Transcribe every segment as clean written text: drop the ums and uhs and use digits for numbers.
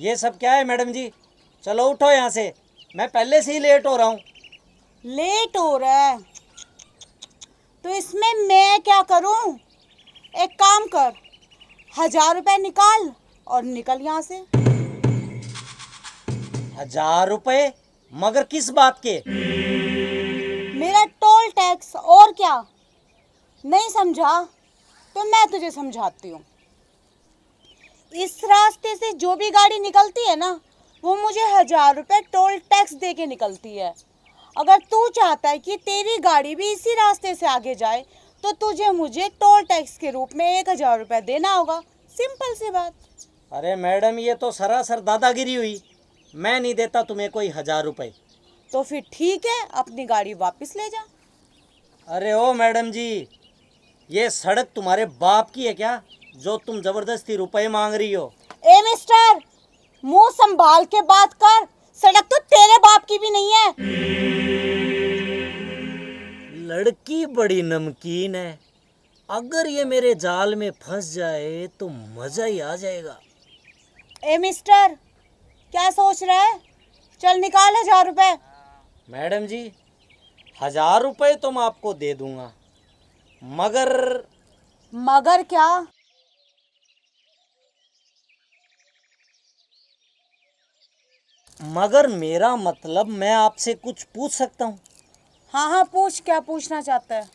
ये सब क्या है मैडम जी? चलो उठो यहाँ से, मैं पहले से ही लेट हो रहा हूँ। लेट हो रहा है तो इसमें मैं क्या करूं? एक काम कर, 1000 रुपए निकाल और निकल यहाँ से। 1000 रुपये? मगर किस बात के? मेरा टोल टैक्स, और क्या। नहीं समझा तो मैं तुझे समझाती हूँ। इस रास्ते से जो भी गाड़ी निकलती है ना, वो मुझे 1000 रुपए टोल टैक्स दे के निकलती है। अगर तू चाहता है कि तेरी गाड़ी भी इसी रास्ते से आगे जाए तो तुझे मुझे टोल टैक्स के रूप में 1000 रुपए देना होगा। सिंपल सी बात। अरे मैडम, ये तो सरासर दादागिरी हुई। मैं नहीं देता तुम्हें कोई 1000 रुपये। तो फिर ठीक है, अपनी गाड़ी वापस ले जा। अरे ओ मैडम जी, ये सड़क तुम्हारे बाप की है क्या, जो तुम जबरदस्ती रुपए मांग रही हो? ए मिस्टर, मुंह संभाल के बात कर। सड़क तो तेरे बाप की भी नहीं है। लड़की बड़ी नमकीन है। अगर ये मेरे जाल में फंस जाए तो मजा ही आ जाएगा। ए मिस्टर, क्या सोच रहा है? चल निकाल 1000 रुपए। मैडम जी, 1000 रुपये तो मैं आपको दे दूंगा, मगर क्या? मगर मेरा मतलब, मैं आपसे कुछ पूछ सकता हूँ? हाँ हाँ पूछ, क्या पूछना चाहता है?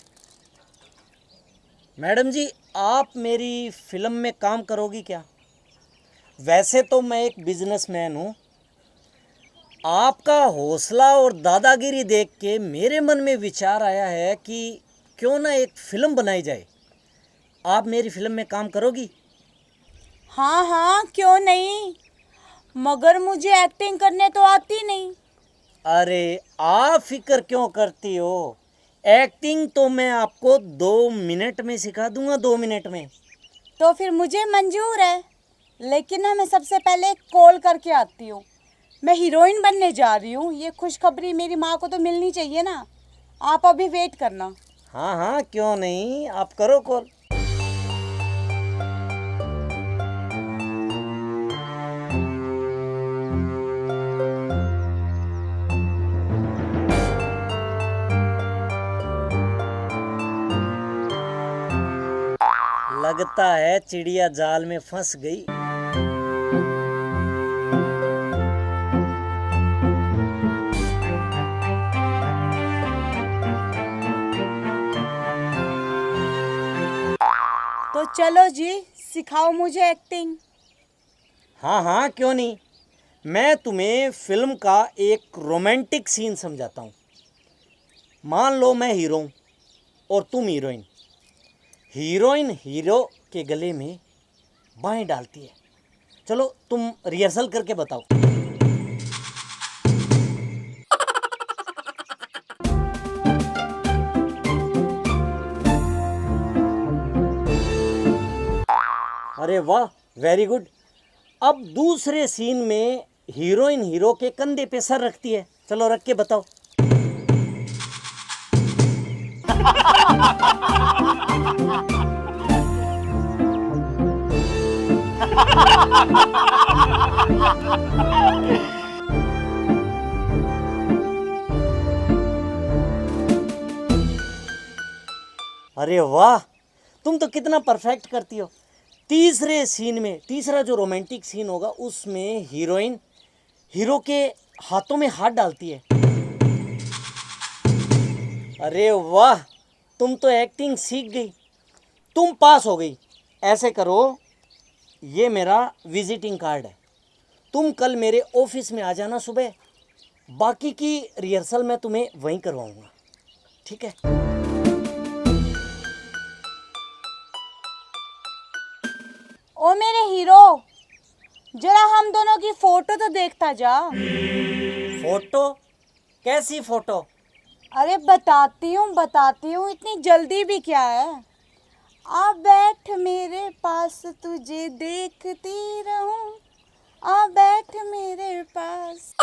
मैडम जी, आप मेरी फिल्म में काम करोगी क्या? वैसे तो मैं एक बिजनेसमैन हूँ। आपका हौसला और दादागिरी देख के मेरे मन में विचार आया है कि क्यों ना एक फिल्म बनाई जाए। आप मेरी फिल्म में काम करोगी? हाँ हाँ, क्यों नहीं, मगर मुझे एक्टिंग करने तो आती नहीं। अरे आप फिक्र क्यों करती हो? एक्टिंग तो मैं आपको 2 मिनट में सिखा दूंगा, 2 मिनट में। तो फिर मुझे मंजूर है, लेकिन ना मैं सबसे पहले कॉल करके आती हूँ। मैं हीरोइन बनने जा रही हूँ, ये खुशखबरी मेरी माँ को तो मिलनी चाहिए ना। आप अभी वेट करना। हाँ हाँ, क्यों नहीं, आप करो कॉल। लगता है चिड़िया जाल में फंस गई। तो चलो जी, सिखाओ मुझे एक्टिंग। हाँ हाँ, क्यों नहीं। मैं तुम्हें फिल्म का एक रोमांटिक सीन समझाता हूँ। मान लो मैं हीरो हूँ और तुम हीरोइन। हीरोइन हीरो के गले में बाहें डालती है। चलो तुम रिहर्सल करके बताओ। अरे वाह, वेरी गुड। अब दूसरे सीन में हीरोइन हीरो के कंधे पे सर रखती है। चलो रख के बताओ। अरे वाह, तुम तो कितना परफेक्ट करती हो। तीसरे सीन में, तीसरा जो रोमांटिक सीन होगा, उसमें हीरोइन हीरो के हाथों में हाथ डालती है। अरे वाह, तुम तो एक्टिंग सीख गई, तुम पास हो गई। ऐसे करो, ये मेरा विजिटिंग कार्ड है। तुम कल मेरे ऑफिस में आ जाना सुबह। बाकी की रिहर्सल मैं तुम्हें वहीं करवाऊंगा, ठीक है? ओ मेरे हीरो, जरा हम दोनों की फोटो तो देखता जा। फोटो? कैसी फोटो? अरे बताती हूँ, इतनी जल्दी भी क्या है। आ बैठ मेरे पास, तुझे देखती रहूं। आ बैठ मेरे पास।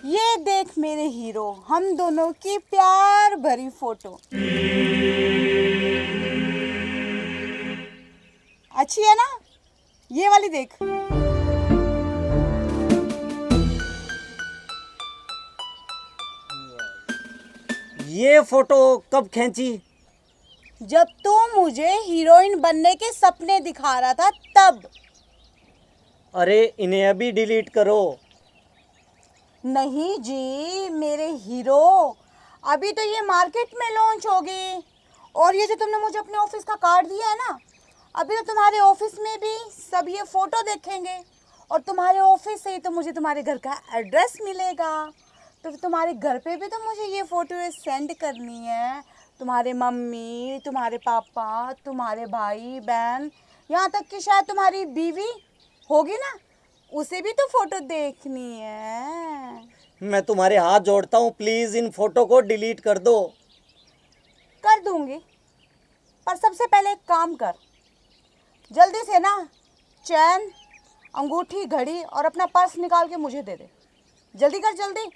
ये देख मेरे हीरो, हम दोनों की प्यार भरी फोटो। अच्छी है ना? ये वाली देख। ये फोटो कब खींची? जब तू मुझे हीरोइन बनने के सपने दिखा रहा था तब। अरे इन्हें अभी डिलीट करो। नहीं जी मेरे हीरो, अभी तो ये मार्केट में लॉन्च होगी। और ये जो तुमने मुझे अपने ऑफिस का कार्ड दिया है ना, अभी तो तुम्हारे ऑफिस में भी सब ये फोटो देखेंगे। और तुम्हारे ऑफिस से ही तो मुझे तुम्हारे घर का एड्रेस मिलेगा। तो फिर तुम्हारे घर पे भी तो मुझे ये फोटो सेंड करनी है। तुम्हारे मम्मी, तुम्हारे पापा, तुम्हारे भाई बहन, यहाँ तक कि शायद तुम्हारी बीवी होगी ना, उसे भी तो फोटो देखनी है। मैं तुम्हारे हाथ जोड़ता हूँ, प्लीज इन फोटो को डिलीट कर दो। कर दूंगी, पर सबसे पहले एक काम कर, जल्दी से ना चैन, अंगूठी, घड़ी और अपना पर्स निकाल के मुझे दे दे। जल्दी कर जल्दी।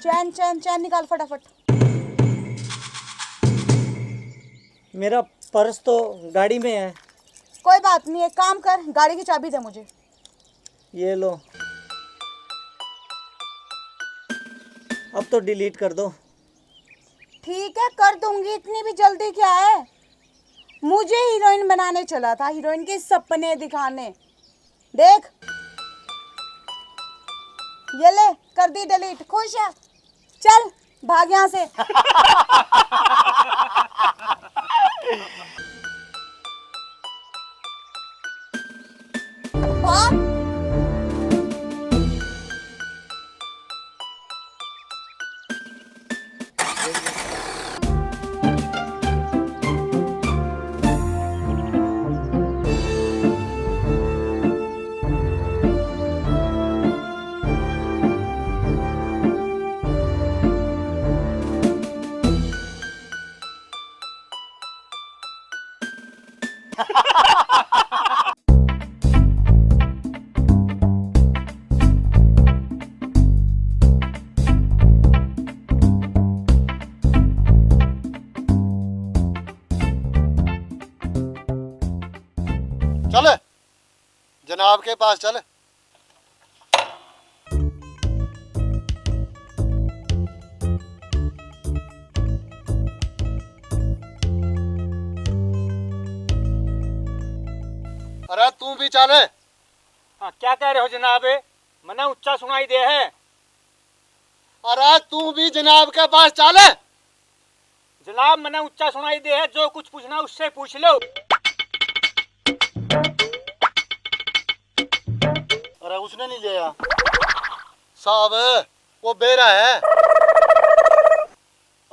चैन चैन चैन निकाल फटाफट। मेरा पर्स तो गाड़ी में है। कोई बात नहीं, एक काम कर, गाड़ी की चाबी दे मुझे। ये लो, अब तो डिलीट कर दो। ठीक है कर दूंगी, इतनी भी जल्दी क्या है? मुझे हीरोइन बनाने चला था, हीरोइन के सपने दिखाने। देख ये ले, कर दी डिलीट। खुश है? चल भाग यहाँ से। भाग। चल जनाब के पास चल। अरे तू भी चल। हाँ क्या कह रहे हो जनाब? मना ऊंचा सुनाई दे है। अरे तू भी जनाब के पास चल। जनाब मना ऊंचा सुनाई दे है, जो कुछ पूछना उससे पूछ लो। अरे उसने नहीं लिया साहब, वो बेरा है।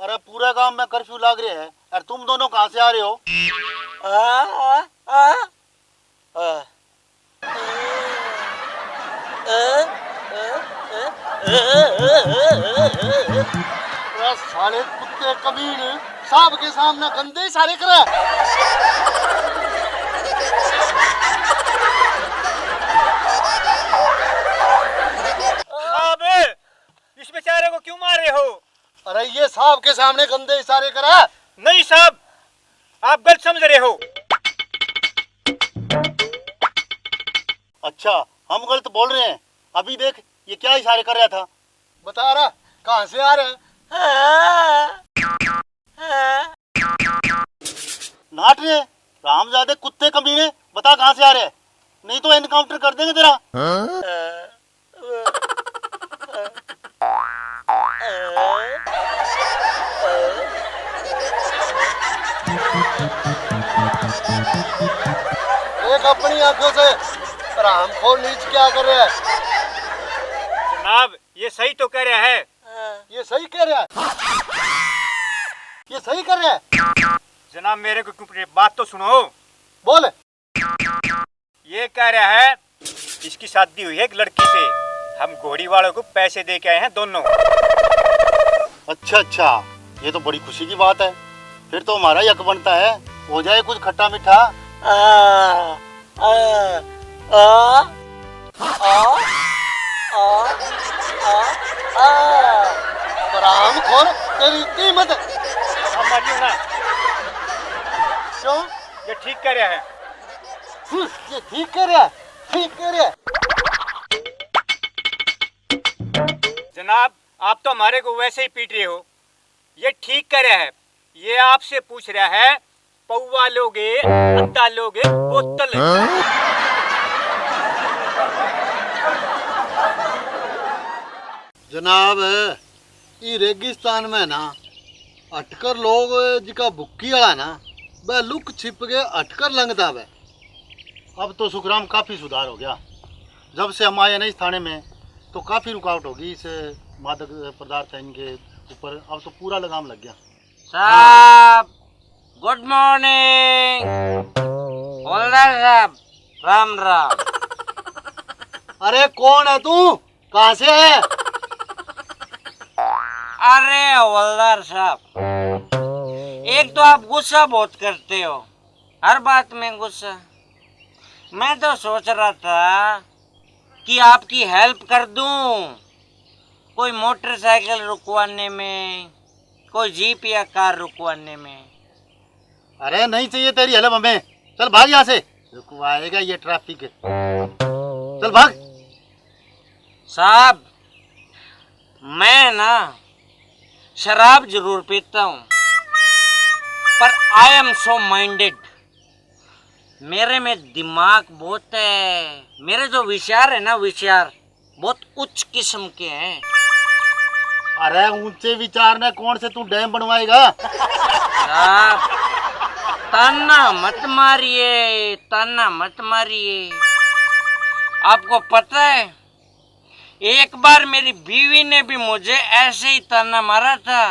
अरे पूरा गांव में कर्फ्यू लग रहा है। अरे तुम दोनों कहाँ से आ रहे हो? अरे साले कुत्ते कमीने, साहब के सामने गंदे इशारे करे। साहब इस बेचारे को क्यों मारे हो? अरे ये साहब के सामने गंदे इशारे करे। नहीं साहब, आप गलत समझ रहे हो। अच्छा हम गलत बोल रहे हैं। अभी देख ये क्या इशारे कर रहा था। बता रहा कहाँ से आ रहे हैं? नाट रहे रामजादे कुत्ते कमीने, बता कहाँ से आ रहे हैं, नहीं तो एनकाउंटर कर देंगे तेरा। देख अपनी आंखों से रामखोर नीच क्या कर रहा है। जनाब ये सही तो कह रहा है। ये सही कह रहा है, ये सही कर रहा है। जनाब मेरे को बात तो सुनो। बोल। ये कह रहा है इसकी शादी हुई है एक लड़की से, हम घोड़ी वालों को पैसे दे के आए हैं दोनों। अच्छा अच्छा, ये तो बड़ी खुशी की बात है। फिर तो हमारा यक बनता है हो जाए कुछ खट्टा मीठा। आ, आ, आ, आ, आ, आ, हराम खोर, तेरी कीमत। अब मारियो ना, क्यों? ये ठीक कर रहा है। ये ठीक कर रहा है, ठीक कर रहा है। जनाब, आप तो हमारे को वैसे ही पीट रहे हो। ये ठीक कर रहा है। ये आपसे पूछ रहा है, पौवा लोगे, अद्दा लोगे, बोतल। जनाब, ये रेगिस्तान में ना अटकर लोग जिका भुक्की वाला ना वह लुक छिप के अटकर लंगता है। अब तो सुखराम काफी सुधार हो गया। जब से हम आए ना इस थाने में तो काफी रुकावट होगी इस मादक पदार्थ इनके ऊपर। अब तो पूरा लगाम लग गया। साहब, गुड मॉर्निंग। हवलदार साहब, राम राम। अरे कौन है तू, कहाँ से है? अरे हवलदार साहब, एक तो आप गुस्सा बहुत करते हो, हर बात में गुस्सा। मैं तो सोच रहा था कि आपकी हेल्प कर दूं, कोई मोटरसाइकिल रुकवाने में, कोई जीप या कार रुकवाने में। अरे नहीं चाहिए तेरी हेल्प हमें, चल भाग यहाँ से, रुकवाएगा ये ट्रैफिक। चल भाग। साहब, मैं ना शराब जरूर पीता हूँ, पर आई एम सो माइंडेड। मेरे में दिमाग बहुत है। मेरे जो विचार है ना, विचार बहुत उच्च किस्म के हैं। अरे ऊंचे विचार ने कौन से तू डैम बनवाएगा? साहब, ताना मत मारिए, ताना मत मारिए। आपको पता है, एक बार मेरी बीवी ने भी मुझे ऐसे ही ताना मारा था।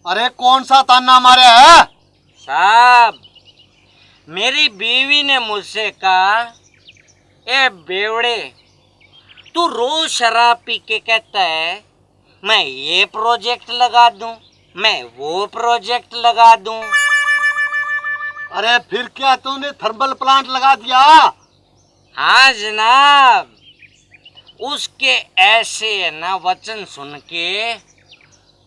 अरे कौन सा ताना मारे है? साहब, मेरी बीवी ने मुझसे कहा, ए बेवड़े, तू रोज शराब पी के कहता है मैं ये प्रोजेक्ट लगा दूं, मैं वो प्रोजेक्ट लगा दूं। अरे फिर क्या तूने थर्मल प्लांट लगा दिया? हाँ जनाब, उसके ऐसे ना वचन सुन के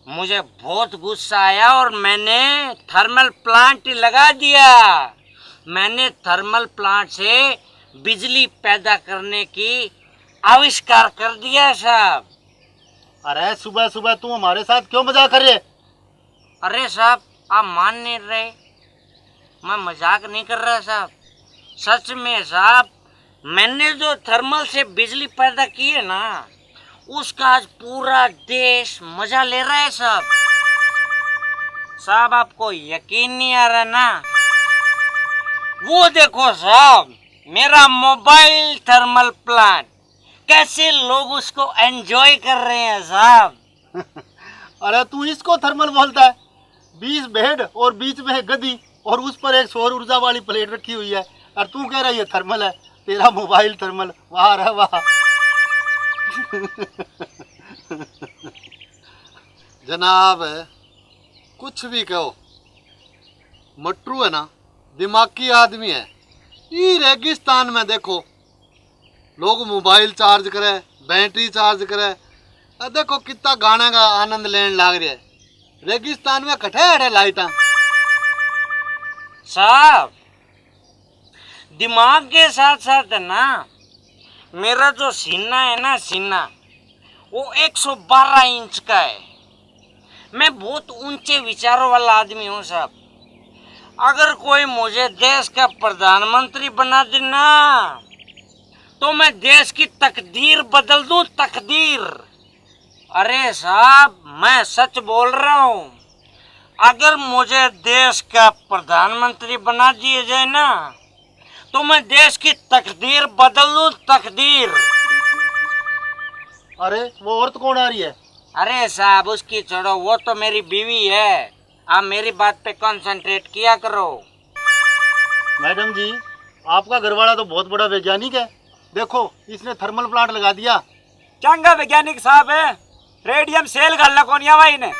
मुझे बहुत गुस्सा आया और मैंने थर्मल प्लांट लगा दिया। मैंने थर्मल प्लांट से बिजली पैदा करने की आविष्कार कर दिया साहब। अरे सुबह सुबह तू हमारे साथ क्यों मजाक कर रहे? अरे साहब, आप मान नहीं रहे, मैं मजाक नहीं कर रहा साहब, सच में साहब। मैंने जो थर्मल से बिजली पैदा की है ना, उसका आज पूरा देश मजा ले रहा है साहब। साहब, आपको यकीन नहीं आ रहा ना? वो देखो साहब, मेरा मोबाइल थर्मल प्लांट, कैसे लोग उसको एंजॉय कर रहे हैं साहब। अरे तू इसको थर्मल बोलता है? 20 बेड और बीच में है गदी और उस पर एक सौर ऊर्जा वाली प्लेट रखी हुई है, और तू कह रहा है ये थर्मल है। तेरा मोबाइल थर्मल, वाह रे वाह। जनाब, कुछ भी कहो, मटरू है ना दिमागी आदमी है। ये रेगिस्तान में देखो, लोग मोबाइल चार्ज करे, बैटरी चार्ज करे, अब देखो कितना गाने का आनंद लेने लग रहा है। रेगिस्तान में कठे है लाइटा। साहब, दिमाग के साथ साथ है ना, मेरा जो सीना है ना, सीना वो 112 इंच का है। मैं बहुत ऊंचे विचारों वाला आदमी हूँ साहब। अगर कोई मुझे देश का प्रधानमंत्री बना देना, तो मैं देश की तकदीर बदल दूं, तकदीर। अरे साहब, मैं सच बोल रहा हूँ। अगर मुझे देश का प्रधानमंत्री बना दिया जाए ना, तो मैं देश की तकदीर बदल दूं, तकदीर। अरे वो औरत कौन आ रही है? अरे साहब, उसकी छोड़ो, वो तो मेरी बीवी है। आप मेरी बात पे कंसंट्रेट किया करो। मैडम जी, आपका घरवाला तो बहुत बड़ा वैज्ञानिक है। देखो, इसने थर्मल प्लांट लगा दिया। चंगा वैज्ञानिक साहब है, रेडियम सेल गलना कोनिया भाई ने।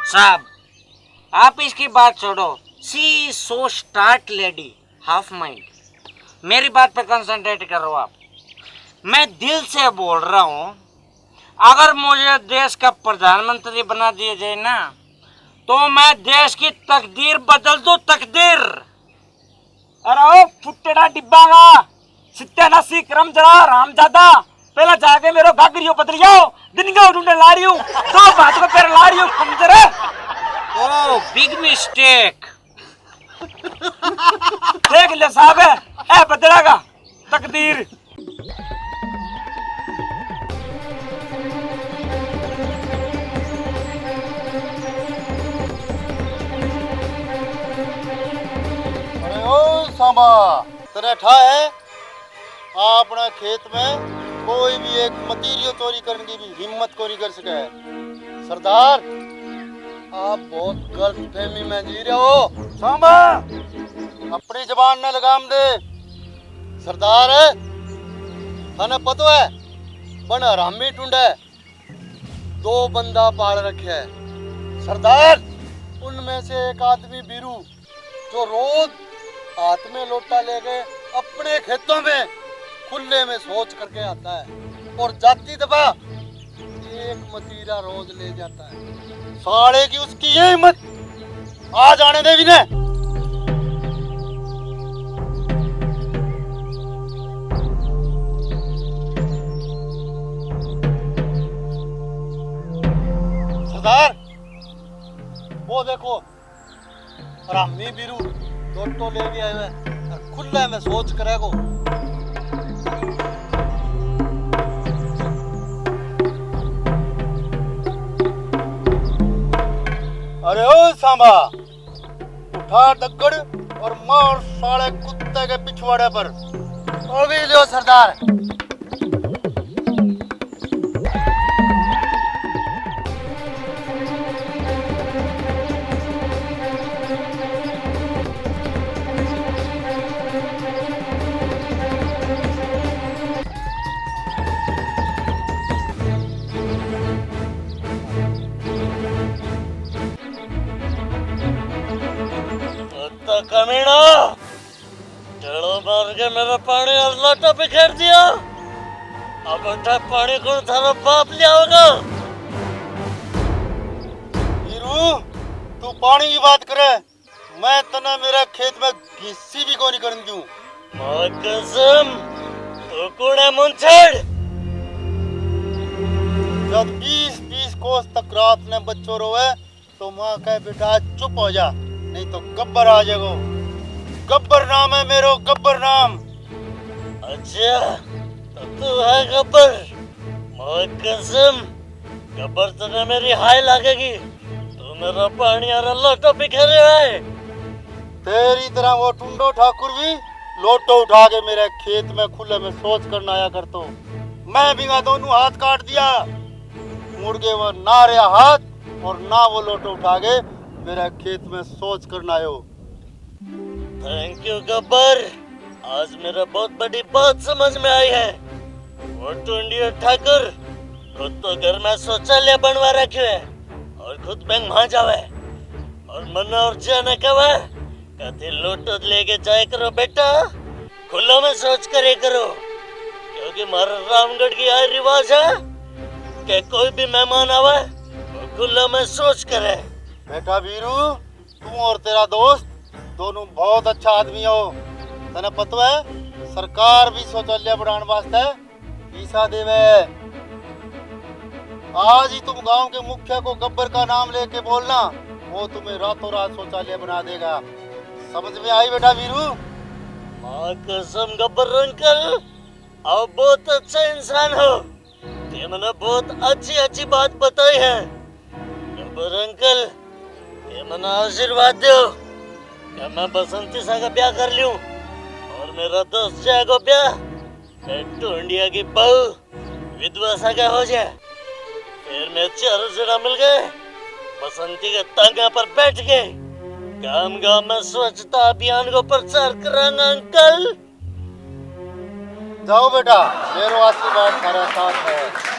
साहब, आप इसकी बात छोड़ो, see so start lady half mind, मेरी बात पे कंसंट्रेट करो आप। मैं दिल से बोल रहा हूँ, अगर मुझे देश का प्रधानमंत्री बना दिया जाए ना, तो मैं देश की तकदीर बदल दूं, तकदीर। अरे ओ फुट्टेड़ा डिब्बा का सत्यानाशी क्रम जरा रामजादा, पहला जाके मेरो गागरियो बदल जाओ, दिन का ढूंढे ला रही हूँ, दो बात को पैर ला रही हूँ खंजर। ओह बिग मिस्टेक। देख ले साहब है, ए बदलेगा तकदीर। अरे ओ सांबा, तेरे ठा है अपना खेत में कोई भी एक मटीरियल चोरी करने की भी हिम्मत को नहीं कर सका है। सरदार, आप बहुत गलत फहमी में जी रहे हो। सांबा, अपनी जबान ने लगाम दे। सरदार थाने पता है बन हरामी टूंडे दो बंदा पाल रखे है। सरदार, उनमें से एक आदमी बीरू जो रोज हाथ में लोटा लेके अपने खेतों में खुले में सोच करके आता है और जाती दफा एक मतीरा रोज ले जाता है। साले की उसकी ये हिम्मत, आ जाने दे विनय। सरदार, वो देखो हरामी बीरू लोटो लेके आए हुए और खुले में सोच करेगो। अरे ओ सांबा, उठा डगड़ और मार साले कुत्ते के पिछवाड़े पर। अभी लो सरदार। कमीना, चलो मार के मेरा पानी और लोटा बिखेर दिया। अब उठा पानी को थारा बाप लिया होगा। हीरू, तू पानी की बात करे, मैं तना मेरा खेत में किसी भी को नहीं करने दूं। मां कसम, तू कूड़े मुंछड़। जब 20-20 कोस तक रात में बच्चों रोए तो माँ कहे बेटा चुप हो जा, नहीं तो गब्बर आ जाएगो। गब्बर नाम है मेरो, गब्बर नाम। अच्छा, तो तू है गब्बर। मां कसम, गब्बर तने मेरी हाय लगेगी। तू मेरा पानी और लोटा बिखेरे है। तेरी तरह वो टुंडो ठाकुर भी लोटो उठा के मेरे खेत में खुले में सोच करना आया करतो। मैं भी दोनों हाथ काट दिया, मुड़ के वो ना रहा हाथ और ना वो लोटो उठा के मेरे खेत में सोच करना आयो। थैंक यू गब्बर, आज मेरा बहुत बड़ी बात समझ में आई है। वो टुंडिया ठाकुर खुद तो घर में शौचालय बनवा रखे है और खुद बैंक वहां जावे और मना और जाने कवा कहते लोटो लेके जाए करो बेटा, खुला में सोच करे करो। क्योंकि हमारा रामगढ़ की यह रिवाज है कि कोई भी मेहमान आवे वो खुला में सोच करे। बेटा वीरू, तू और तेरा दोस्त दोनों बहुत अच्छा आदमी हो। तने पता है सरकार भी शौचालय बनाने वास्ते पैसा देवे। आज ही तुम गांव के मुखिया को गब्बर का नाम लेके बोलना, वो तुम्हें रातों रात शौचालय बना देगा। समझ में आई बेटा वीरू? मां कसम गब्बर अंकल, आप बहुत अच्छा इंसान हो। ये मैंने बहुत अच्छी बात बताई है। गब्बर अंकल, ये मैंने आशीर्वाद दो कि मैं बसंती सा का ब्याह कर लूं और मेरा दोस्त जय को ब्याह टूंडिया की बहू विधवा सा का हो जाए। फिर मैं चारों जरा मिल गए, बसंती के तांगा पर बैठ के गांव गांव में स्वच्छता अभियान को प्रचार करांगा अंकल। जाओ बेटा, मेरा आशीर्वाद तुम्हारे साथ है।